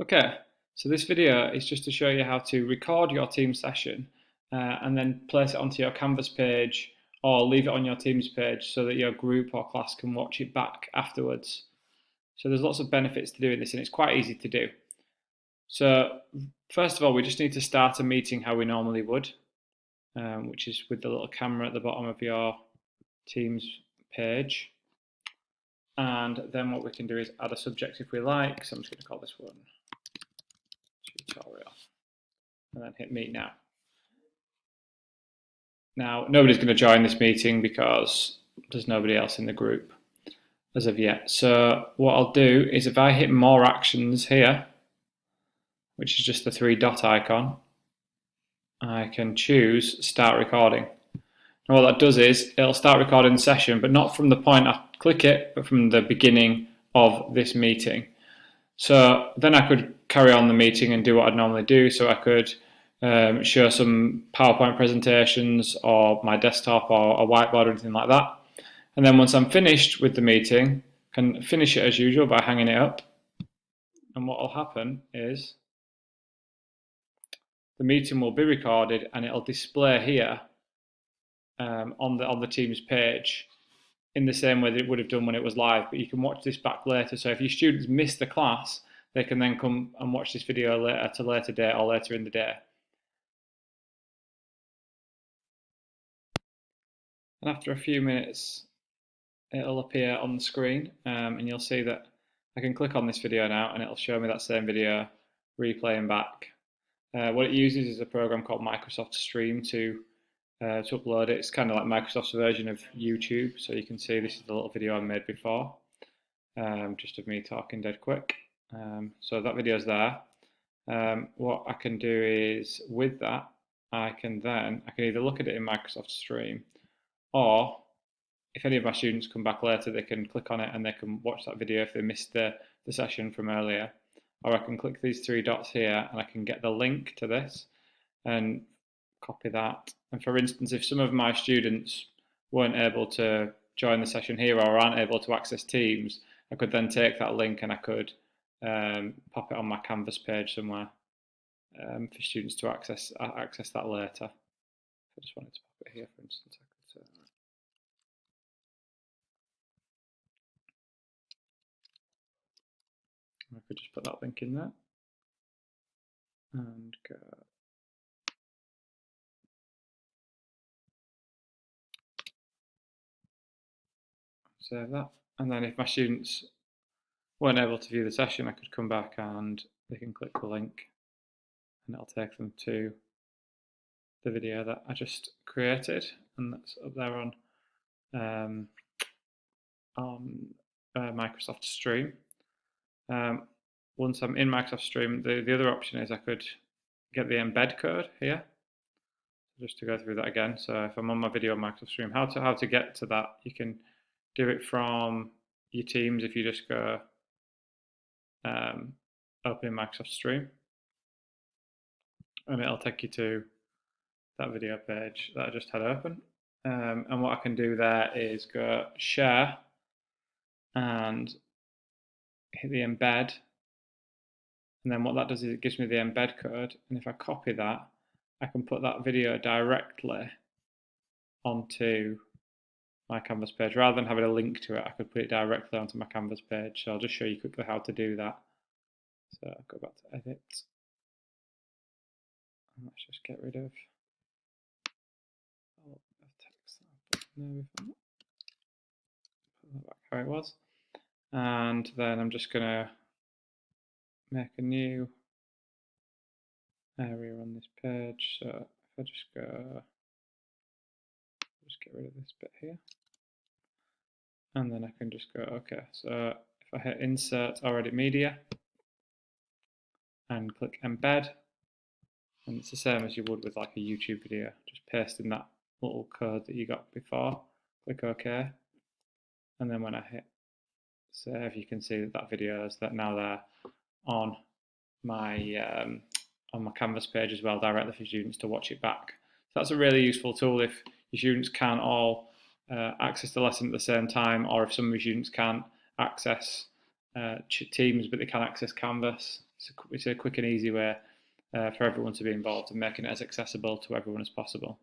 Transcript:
Okay, so this video is just to show you how to record your Teams session and then place it onto your Canvas page or leave it on your Teams page so that your group or class can watch it back afterwards. So there's lots of benefits to doing this and it's quite easy to do. So first of all, we just need to start a meeting how we normally would, which is with the little camera at the bottom of your Teams page. And then what we can do is add a subject if we like. So I'm just going to call this one tutorial. And then hit meet now. Now, nobody's going to join this meeting because there's nobody else in the group as of yet. So what I'll do is if I hit more actions here, which is just the three dot icon, I can choose start recording. And what that does is it'll start recording the session, but not from the point I click it, but from the beginning of this meeting. So then I could carry on the meeting and do what I'd normally do. So I could show some PowerPoint presentations or my desktop or a whiteboard or anything like that. And then once I'm finished with the meeting, I can finish it as usual by hanging it up. And what will happen is the meeting will be recorded and it'll display here on the Teams page in the same way that it would have done when it was live, but you can watch this back later. So if your students miss the class, they can then come and watch this video later at a later date or later in the day. And after a few minutes, it'll appear on the screen and you'll see that I can click on this video now and it'll show me that same video replaying back. What it uses is a program called Microsoft Stream to upload it. It's kind of like Microsoft's version of YouTube. So you can see this is the little video I made before, just of me talking dead quick. So that video's there. What I can do is with that, I can either look at it in Microsoft Stream, or if any of my students come back later, they can click on it and they can watch that video if they missed the session from earlier. Or I can click these three dots here and I can get the link to this and copy that. And for instance, if some of my students weren't able to join the session here or aren't able to access Teams, I could then take that link and I could pop it on my Canvas page somewhere for students to access that later. If I just wanted to pop it here, for instance, I could just put that link in there and go. Save that. And then if my students weren't able to view the session, I could come back and they can click the link and it'll take them to the video that I just created, and that's up there on Microsoft Stream. Once I'm in Microsoft Stream, the other option is I could get the embed code here. Just to go through that again. So if I'm on my video on Microsoft Stream, how to get to that, you can do it from your Teams if you just go open in Microsoft Stream, and it'll take you to that video page that I just had open. And what I can do there is go share and hit the embed. And then what that does is it gives me the embed code. And if I copy that, I can put that video directly onto my Canvas page. Rather than having a link to it, I could put it directly onto my Canvas page. So I'll just show you quickly how to do that. So I'll go back to edit. And let's just get rid of all of text that I put there before. Put that back how it was. And then I'm just going to make a new area on this page. So if I just get rid of this bit here. And then I can just go, okay. So if I hit insert or edit media and click embed, and it's the same as you would with like a YouTube video, just paste in that little code that you got before, click OK. And then when I hit save, you can see that video is now there on my Canvas page as well, directly for students to watch it back. So that's a really useful tool if your students can't all access the lesson at the same time, or if some of your students can't access Teams, but they can access Canvas. It's a quick and easy way for everyone to be involved and making it as accessible to everyone as possible.